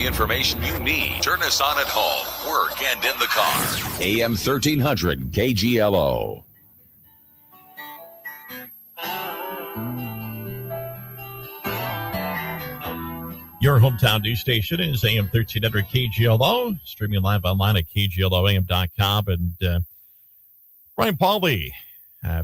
Information you need. Turn us on at home, work, and in the car. AM 1300 KGLO. Your hometown news station is AM 1300 KGLO, streaming live online at KGLOAM.com. And Brian Pauly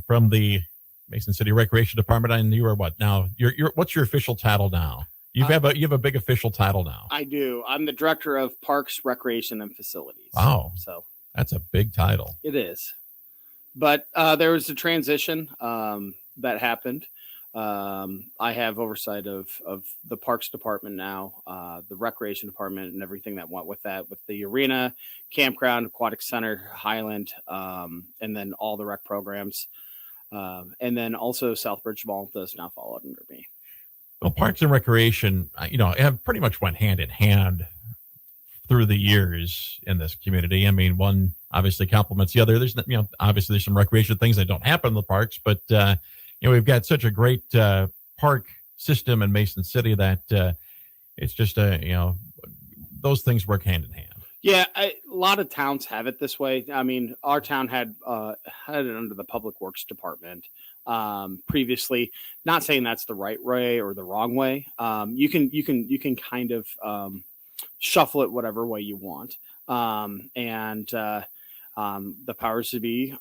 from the Mason City Recreation Department. And you are what now? What's your official title now? You have a big official title now. I do. I'm the director of Parks, Recreation, and Facilities. Wow. So that's a big title. It is. But there was a transition that happened. I have oversight of the Parks Department now, the Recreation Department, and everything that went with that, with the arena, campground, aquatic center, Highland, and then all the rec programs. And then also Southbridge Mall does now fall under me. Well, Parks and Recreation, have pretty much went hand in hand through the years in this community. I mean, one obviously complements the other. There's, obviously there's some recreation things that don't happen in the parks, but, we've got such a great park system in Mason City that it's just, those things work hand in hand. Yeah, a lot of towns have it this way. I mean, our town had it under the Public Works Department previously. Not saying that's the right way or the wrong way. You can kind of shuffle it whatever way you want. The powers to be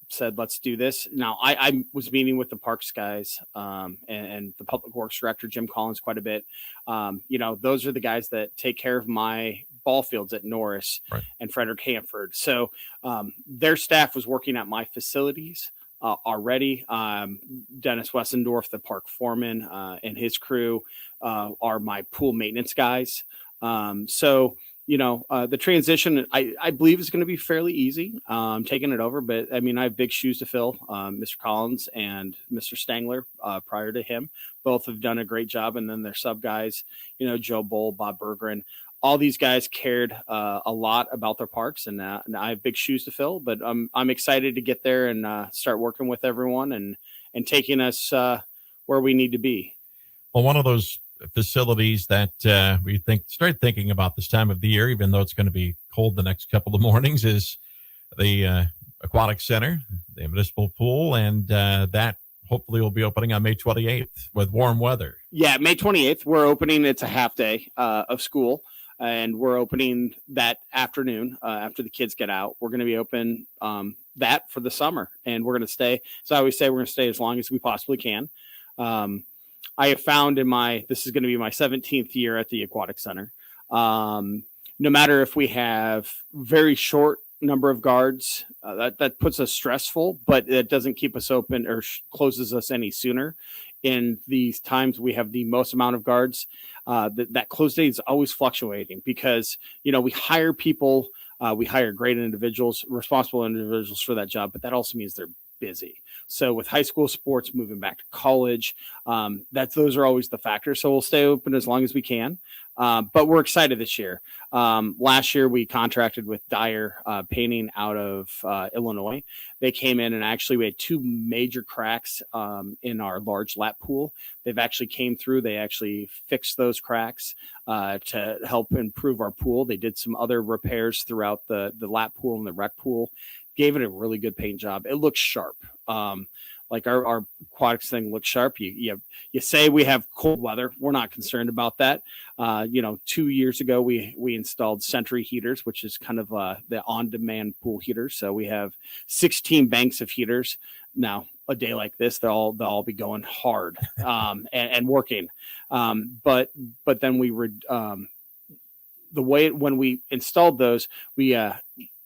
said, let's do this. Now, I was meeting with the parks guys and the Public Works Director, Jim Collins, quite a bit. Those are the guys that take care of my ball fields at Norris and Frederick Hanford. So their staff was working at my facilities already. Dennis Wessendorf, the park foreman, and his crew are my pool maintenance guys. The transition, I believe, is going to be fairly easy, taking it over. But, I mean, I have big shoes to fill. Mr. Collins and Mr. Stangler, prior to him, both have done a great job. And then their sub guys, Joe Bowl, Bob Bergeron, all these guys cared a lot about their parks. And I have big shoes to fill. But I'm excited to get there and start working with everyone and taking us where we need to be. Well, one of those facilities that we start thinking about this time of the year, even though it's going to be cold the next couple of mornings, is the aquatic center, the municipal pool, and that hopefully will be opening on May 28th with warm weather. Yeah, May 28th, we're opening. It's a half day of school, and we're opening that afternoon after the kids get out. We're going to be open that for the summer, and we're going to stay. So I always say we're going to stay as long as we possibly can. I have found this is going to be my 17th year at the Aquatic Center. No matter if we have very short number of guards, that puts us stressful, but it doesn't keep us open or closes us any sooner. In these times we have the most amount of guards, that close date is always fluctuating because, we hire people, we hire great individuals, responsible individuals for that job, but that also means they're busy. So with high school sports moving back to college, those are always the factors. So we'll stay open as long as we can. But we're excited this year. Last year we contracted with Dyer Painting out of Illinois. They came in and actually we had two major cracks in our large lap pool. They've actually came through. They actually fixed those cracks to help improve our pool. They did some other repairs throughout the lap pool and the rec pool. Gave it a really good paint job. It looks sharp. Like our aquatics thing looks sharp. You say we have cold weather. We're not concerned about that. 2 years ago, we installed Century heaters, which is kind of the on-demand pool heaters. So we have 16 banks of heaters. Now, a day like this, they'll all be going hard and working. But then when we installed those, we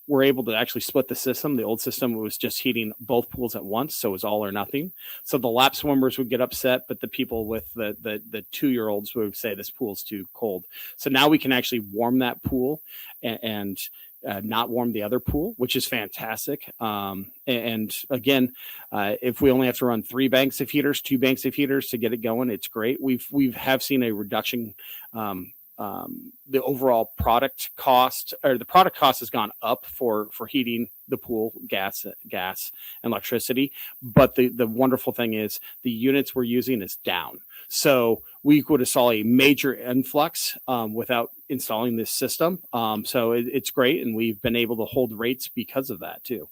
were able to actually split the system. The old system was just heating both pools at once, so it was all or nothing. So the lap swimmers would get upset, but the people with the 2-year-olds would say this pool's too cold. So now we can actually warm that pool and not warm the other pool, which is fantastic. And again, if we only have to run 2 banks of heaters to get it going, it's great. We have seen a reduction. The overall product cost has gone up for heating the pool, gas and electricity. But the wonderful thing is the units we're using is down. So we would have saw a major influx without installing this system. So it's great. And we've been able to hold rates because of that too.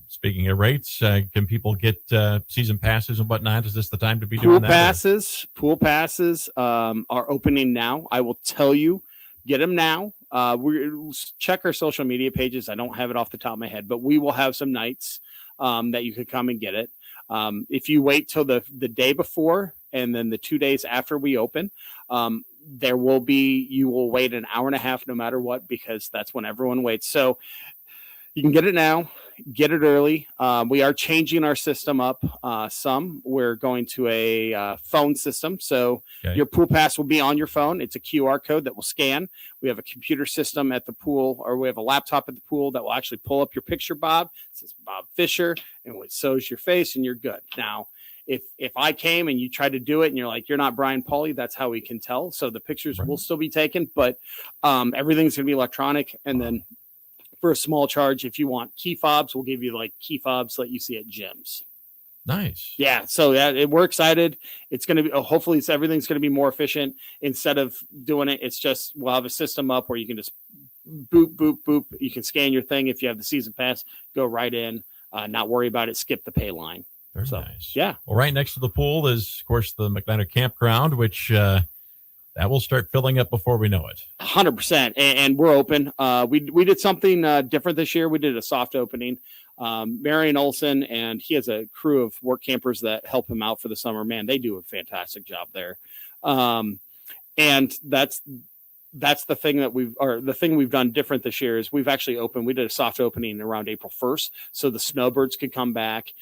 Speaking of rates, can people get season passes and whatnot? Is this the time to be doing that? Pool passes are opening now. I will tell you, get them now. We check our social media pages. I don't have it off the top of my head, but we will have some nights that you could come and get it. If you wait till the day before and then the 2 days after we open, you will wait an hour and a half no matter what, because that's when everyone waits. So you can get it now, get it early. We are changing our system up some. We're going to a phone system. So your pool pass will be on your phone. It's a QR code that will scan. We have a computer system at the pool, or we have a laptop at the pool that will actually pull up your picture, Bob. It says Bob Fisher, and it shows your face, and you're good. Now, if I came and you tried to do it and you're like, you're not Brian Pauly, that's how we can tell. So the pictures will still be taken, but everything's going to be electronic. And then for a small charge, if you want key fobs, we'll give you like key fobs that you see at gyms. Nice. Yeah. So we're excited. It's going to be, hopefully everything's going to be more efficient. Instead of doing it, it's just, we'll have a system up where you can just boop, boop, boop. You can scan your thing. If you have the season pass, go right in, not worry about it. Skip the pay line. Very nice. Yeah. Well, right next to the pool is, of course, the McNider Campground, which that will start filling up before we know it. 100%. And we're open. We did something different this year. We did a soft opening. Marion Olson, and he has a crew of work campers that help him out for the summer. Man, they do a fantastic job there. And that's the thing that we've done different this year is we've actually opened. We did a soft opening around April 1st, so the snowbirds could come back,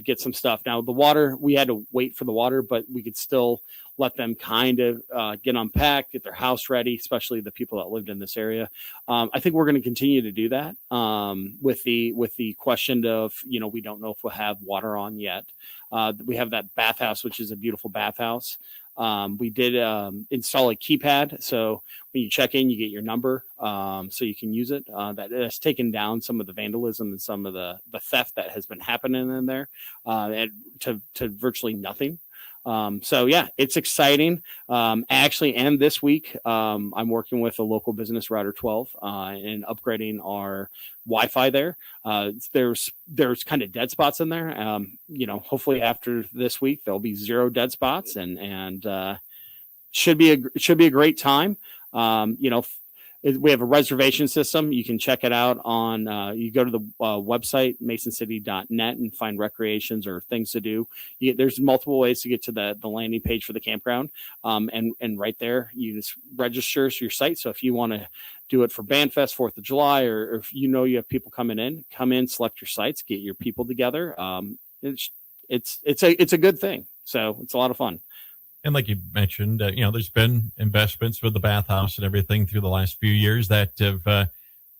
get some stuff. Now the water, we had to wait for the water, but we could still let them kind of get unpacked, get their house ready, especially the people that lived in this area. I think we're going to continue to do that with the question of, we don't know if we'll have water on yet. We have that bathhouse, which is a beautiful bathhouse. We did install a keypad, so when you check in, you get your number, so you can use it. That's taken down some of the vandalism and some of the theft that has been happening in there, and to virtually nothing. So yeah, it's exciting. Actually, and this week, I'm working with a local business, Router 12, and upgrading our Wi-Fi there. There's kind of dead spots in there. Hopefully after this week, there'll be 0 dead spots, and should be a great time. We have a reservation system. You can check it out on, you go to the website, masoncity.net, and find recreations or things to do. There's multiple ways to get to the landing page for the campground. And right there, you just register your site. So if you want to do it for BandFest, 4th of July, or if you have people come in, select your sites, get your people together. It's a good thing. So it's a lot of fun. And like you mentioned, there's been investments with the bathhouse and everything through the last few years that have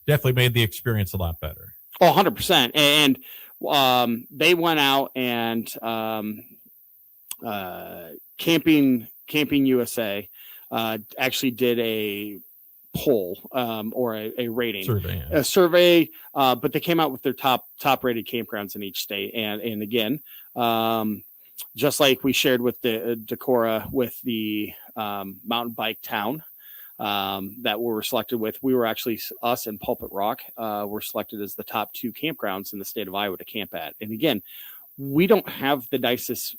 definitely made the experience a lot better. Oh, 100%. And they went out and Camping USA actually did a poll or a rating survey, but they came out with their top rated campgrounds in each state. And again, just like we shared with the Decorah with the mountain bike town that we were selected with, we were actually, us and Pulpit Rock were selected as the top 2 campgrounds in the state of Iowa to camp at. And again, we don't have the nicest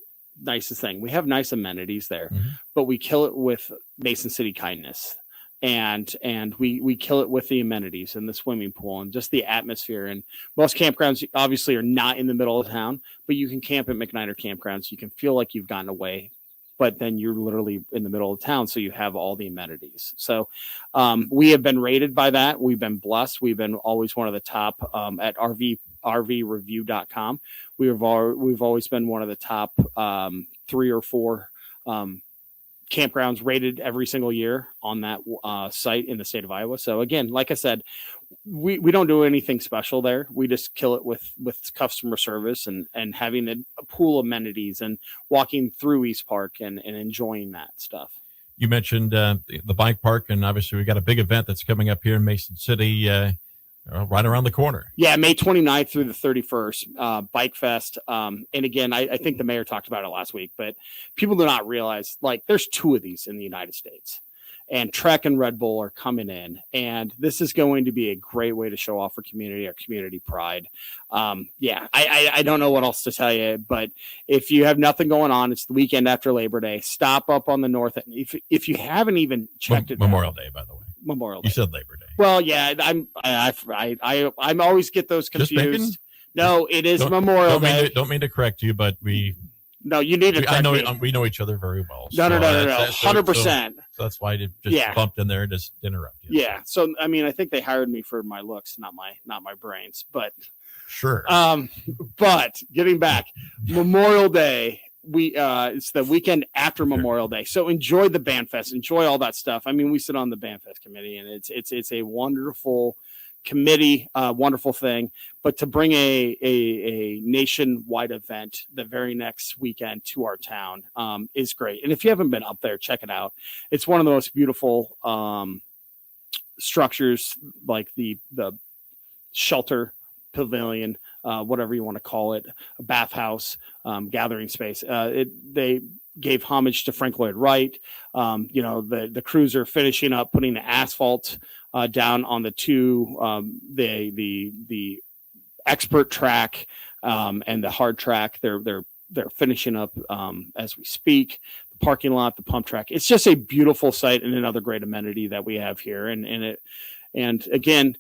thing. We have nice amenities there, but we kill it with Mason City kindness. And we kill it with the amenities and the swimming pool and just the atmosphere. And most campgrounds obviously are not in the middle of town, but you can camp at McNider campgrounds. You can feel like you've gotten away, but then you're literally in the middle of town. So you have all the amenities. So we have been rated by that. We've been blessed. We've been always one of the top at rvreview.com. We've always been one of the top 3 or 4 campgrounds rated every single year on that site in the state of Iowa. So again, like I said, we don't do anything special there. We just kill it with customer service and having a pool amenities and walking through East Park and enjoying that stuff. You mentioned the bike park, and obviously we got a big event that's coming up here in Mason City. right around the corner. Yeah, May 29th through the 31st, Bike Fest. And again, I think the mayor talked about it last week, but people do not realize, like, there's 2 of these in the United States. And Trek and Red Bull are coming in, and this is going to be a great way to show off our community pride. I don't know what else to tell you, but if you have nothing going on, it's the weekend after Labor Day. Stop up on the north end. If you haven't even checked it, Memorial Day, by the way. Memorial Day. You said Labor Day. Well, yeah, I'm always get those confused. No, it is Memorial Day. Don't mean to correct you, but No, you need to. I know we know each other very well. No, 100%. So that's why I just bumped in there and just interrupt you. Yeah. So I mean, I think they hired me for my looks, not my brains. But sure. But getting back, Memorial Day. It's the weekend after Memorial Day. So enjoy the Band Fest, enjoy all that stuff. I mean, we sit on the Band Fest committee, and it's a wonderful committee, wonderful thing. But to bring a nationwide event the very next weekend to our town is great. And if you haven't been up there, check it out. It's one of the most beautiful structures, like the shelter pavilion, whatever you want to call it, a bathhouse, gathering space. They gave homage to Frank Lloyd Wright. The crews are finishing up putting the asphalt down on the 2, the expert track and the hard track. They're finishing up as we speak. The parking lot, the pump track. It's just a beautiful site and another great amenity that we have here. And again,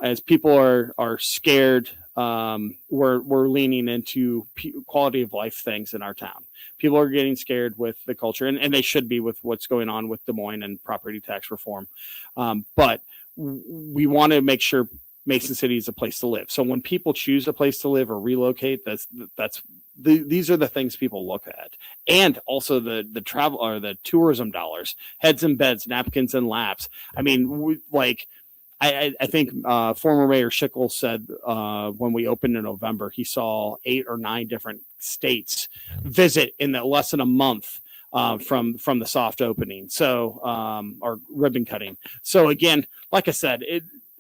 as people are scared, we're leaning into quality of life things in our town. People are getting scared with the culture, and they should be with what's going on with Des Moines and property tax reform. But we want to make sure Mason City is a place to live. So when people choose a place to live or relocate, these are the things people look at. And also the travel or the tourism dollars, heads and beds, napkins and laps. I mean, I think former Mayor Schickel said when we opened in November, he saw 8 or 9 different states visit in less than a month from the soft opening. So or ribbon cutting. So again, like I said,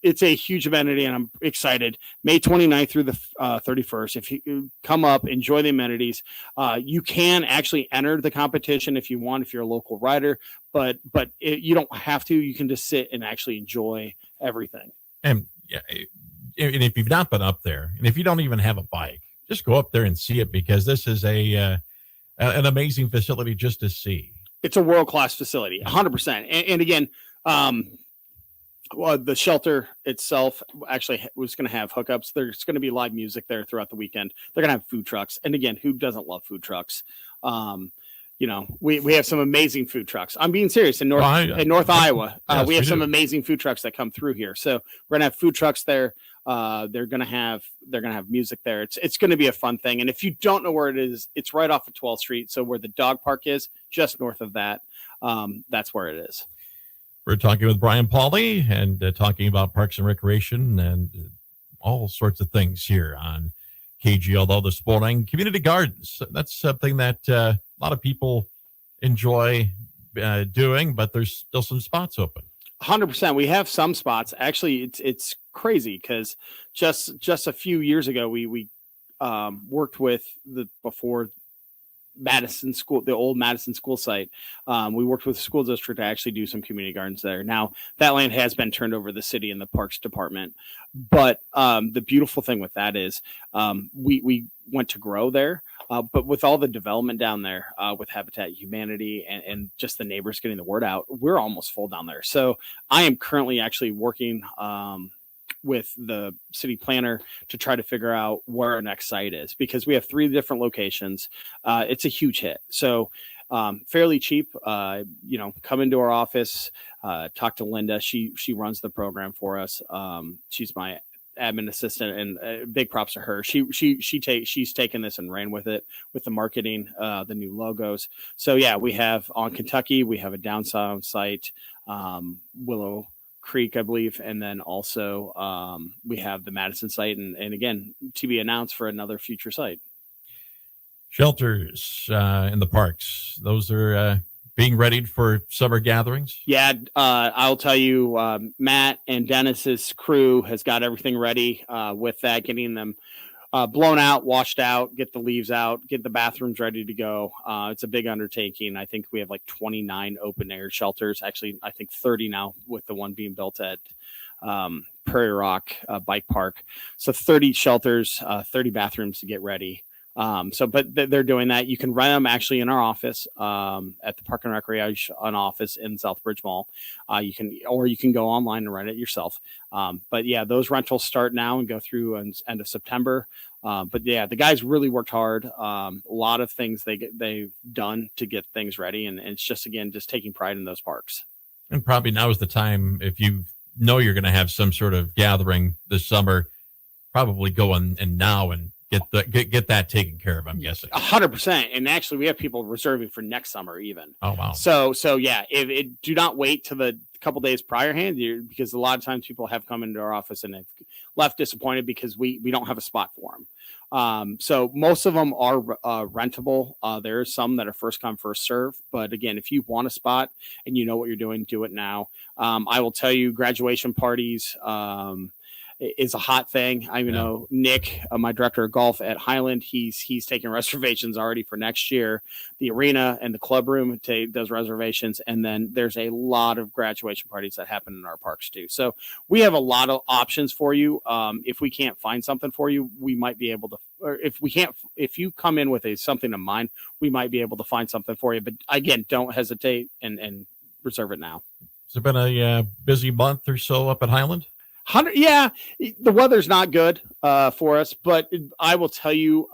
it's a huge amenity, and I'm excited. May 29th through the 31st. If you come up, enjoy the amenities. You can actually enter the competition if you want, if you're a local rider, but you don't have to. You can just sit and actually enjoy everything. And if you've not been up there, and if you don't even have a bike, just go up there and see it, because this is an amazing facility just to see. It's a world-class facility, 100%. And again, the shelter itself actually was going to have hookups. There's going to be live music there throughout the weekend. They're going to have food trucks. And again, who doesn't love food trucks? We have some amazing food trucks. I'm being serious. In North Iowa, we have some amazing food trucks that come through here. So we're going to have food trucks there. They're going to have music there. It's going to be a fun thing. And if you don't know where it is, it's right off of 12th Street. So where the dog park is, just north of that, that's where it is. We're talking with Brian Pauly and talking about Parks and Recreation and all sorts of things here on KGL, the Sporting Community Gardens. That's something that a lot of people enjoy doing, but there's still some spots open. 100%. We have some spots. Actually, it's crazy because just a few years ago, we worked with before Madison School, the old Madison School site. We worked with the school district to actually do some community gardens there. Now that land has been turned over to the city and the Parks Department. But the beautiful thing with that is we went to grow there. But with all the development down there, with Habitat Humanity and just the neighbors getting the word out, we're almost full down there. So I am currently actually working with the city planner to try to figure out where our next site is, because we have 3 different locations. It's a huge hit. So fairly cheap, come into our office, talk to Linda. She runs the program for us. She's my admin assistant, and big props to her. She's taken this and ran with it, with the marketing, the new logos. So yeah, we have on Kentucky, we have a downtown site, Willow Creek, I believe, and then also we have the Madison site, and again, to be announced for another future site. Shelters in the parks, those are being readied for summer gatherings? Yeah, I'll tell you, Matt and Dennis's crew has got everything ready with that, getting them blown out, washed out, get the leaves out, get the bathrooms ready to go. It's a big undertaking. I think we have like 29 open air shelters. Actually, I think 30 now with the one being built at Prairie Rock Bike Park. So 30 shelters, 30 bathrooms to get ready. But they're doing that. You can rent them actually in our office at the Park and Recreation office in Southbridge Mall. You can go online and rent it yourself. But yeah, those rentals start now and go through end of September. But yeah, the guys really worked hard. A lot of things they've done to get things ready, and it's just taking pride in those parks. And probably now is the time, if you know you're going to have some sort of gathering this summer, probably go and now and get that taken care of, I'm guessing. 100%. And actually, we have people reserving for next summer even. Oh, wow. So yeah, do not wait till the couple days prior because a lot of times people have come into our office and have left disappointed because we don't have a spot for them. So most of them are rentable. There are some that are first come, first serve. But again, if you want a spot and you know what you're doing, do it now. I will tell you, graduation parties, is a hot thing. I know Nick, my director of golf at Highland, he's taking reservations already for next year. The arena and the club room does reservations, and then there's a lot of graduation parties that happen in our parks too. So we have a lot of options for you. If we can't find something for you, we might be able to. Or if you come in with something in mind, we might be able to find something for you. But again, don't hesitate and reserve it now. Has it been a busy month or so up at Highland? Yeah, the weather's not good for us, but I will tell you,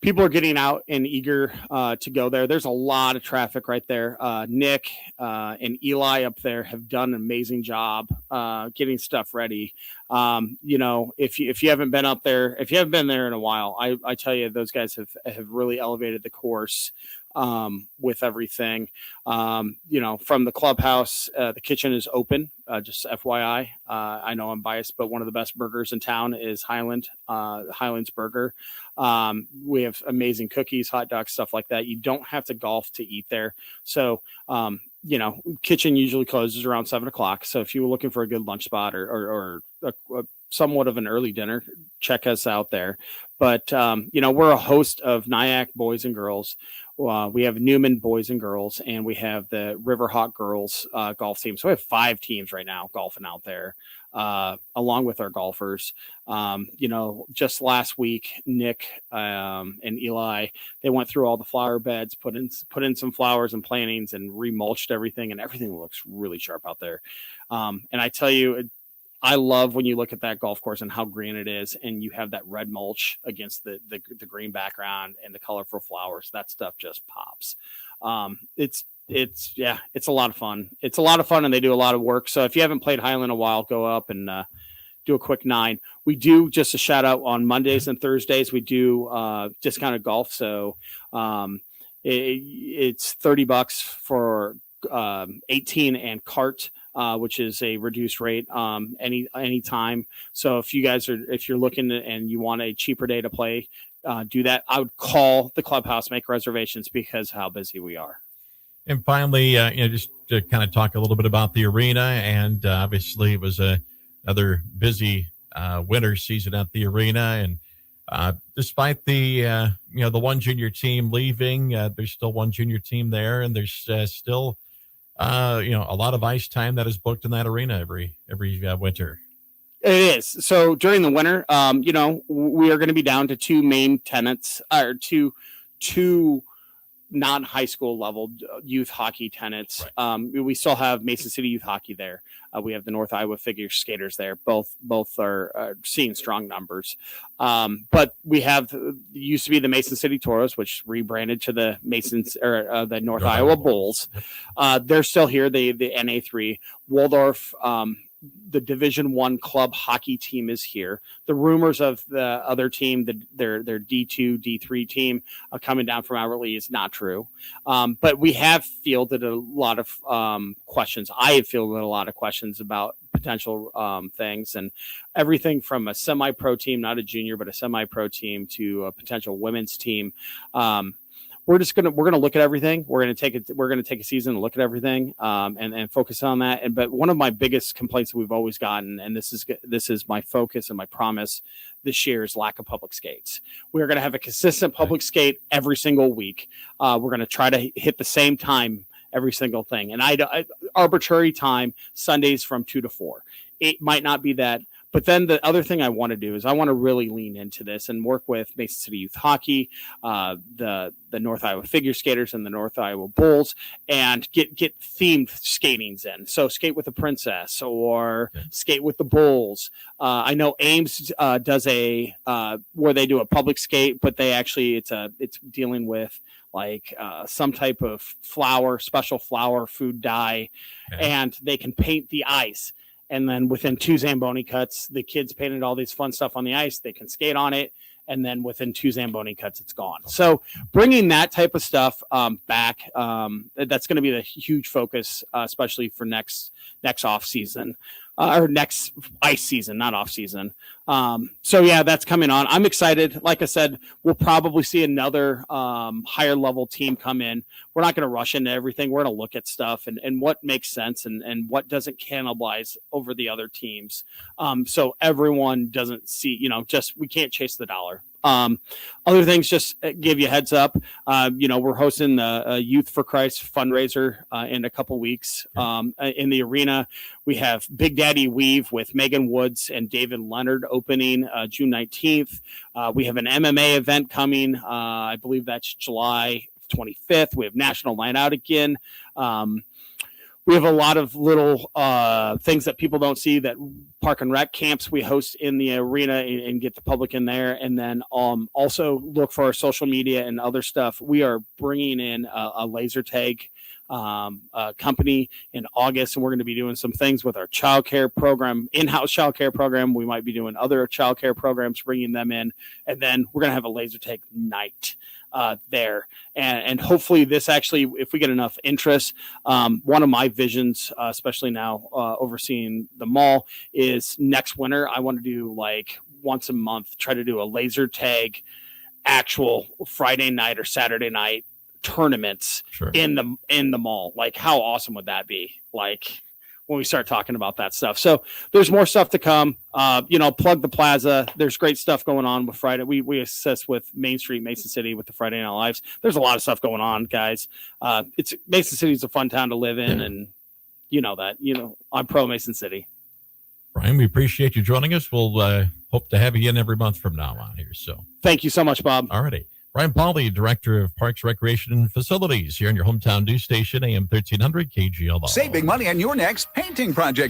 people are getting out and eager to go there. There's a lot of traffic right there. Nick and Eli up there have done an amazing job getting stuff ready. If you haven't been up there, if you haven't been there in a while, I tell you, those guys have really elevated the course with everything. From the clubhouse, the kitchen is open. Just FYI, I know I'm biased, but one of the best burgers in town is Highland's Burger. We have amazing cookies, hot dogs, stuff like that. You don't have to golf to eat there. So, kitchen usually closes around 7:00. So if you were looking for a good lunch spot or somewhat of an early dinner, check us out there. But, we're a host of Nyack boys and girls. We have Newman boys and girls, and we have the Riverhawk girls golf team. So we have 5 teams right now golfing out there, along with our golfers. Just last week, Nick and Eli, they went through all the flower beds, put in some flowers and plantings, and remulched everything, and everything looks really sharp out there. And I tell you, I love when you look at that golf course and how green it is, and you have that red mulch against the green background and the colorful flowers. That stuff just pops. It's a lot of fun. It's a lot of fun, and they do a lot of work. So if you haven't played Highland in a while, go up and do a quick 9. We do, just a shout out, on Mondays and Thursdays, we do discounted golf. So it's $30 for 18 and cart. Which is a reduced rate any time. So if you're looking and you want a cheaper day to play, do that. I would call the clubhouse, make reservations, because how busy we are. And finally, just to kind of talk a little bit about the arena, and obviously it was another busy winter season at the arena, and despite the the one junior team leaving, there's still one junior team there, and there's still a lot of ice time that is booked in that arena every winter. It is. So during the winter, we are going to be down to 2 main tenants, or two non-high school level youth hockey tenants. Right. We still have Mason City Youth Hockey there. We have the North Iowa Figure Skaters there. Both are seeing strong numbers. But we have used to be the Mason City Toros, which rebranded to the Masons, or the North Iowa Bulls. Yep. They're still here. The NA3 Waldorf. The Division I club hockey team is here. The rumors of the other team, their D2, D3 team coming down from Albert Lee, is not true. But we have fielded a lot of questions. I have fielded a lot of questions about potential things, and everything from a semi-pro team, not a junior, but a semi-pro team, to a potential women's team. we're going to look at everything. We're going to take a season and look at everything, and focus on that. But one of my biggest complaints that we've always gotten, and this is my focus and my promise this year, is lack of public skates. We're going to have a consistent public skate every single week. We're going to try to hit the same time every single thing. And I arbitrary time, Sundays from 2 to 4. It might not be that. But then the other thing I want to do is I want to really lean into this and work with Mason City Youth Hockey, the North Iowa Figure Skaters, and the North Iowa Bulls, and get themed skatings in. So skate with the Princess or skate with the Bulls. I know Ames does a where they do a public skate, but they actually it's dealing with like some type of special flower food dye, and they can paint the ice. And then within 2 Zamboni cuts, the kids painted all these fun stuff on the ice. They can skate on it. And then within 2 Zamboni cuts, it's gone. So bringing that type of stuff back, that's going to be the huge focus, especially for next off season. Or next ice season, not off season. So yeah, that's coming on. I'm excited. Like I said, we'll probably see another higher level team come in. We're not going to rush into everything. We're going to look at stuff and what makes sense and what doesn't cannibalize over the other teams. So everyone doesn't see, we can't chase the dollar. Other things, just give you a heads up. We're hosting the Youth for Christ fundraiser in a couple weeks in the arena. We have Big Daddy Weave with Megan Woods and David Leonard opening June 19th. We have an MMA event coming. I believe that's July 25th. We have National Night Out again. We have a lot of little things that people don't see, that park and rec camps we host in the arena and get the public in there. And then also look for our social media and other stuff. We are bringing in a laser tag company in August, and we're going to be doing some things with our childcare program, in-house childcare program. We might be doing other childcare programs, bringing them in. And then we're going to have a laser tag night there. And hopefully this actually, if we get enough interest, one of my visions, especially now overseeing the mall, is next winter, I want to do like once a month, try to do a laser tag actual Friday night or Saturday night tournaments in the mall. Like, how awesome would that be? Like, when we start talking about that stuff. So there's more stuff to come. Plug the Plaza. There's great stuff going on with Friday. We assist with Main Street, Mason City, with the Friday Night Lives. There's a lot of stuff going on, guys. Mason City is a fun town to live in, and I'm pro Mason City. Brian, we appreciate you joining us. We'll hope to have you in every month from now on here. So thank you so much, Bob. All righty. Brian Pauly, Director of Parks, Recreation, and Facilities, here in your hometown news station, AM 1300 KGLO. Save big money on your next painting project.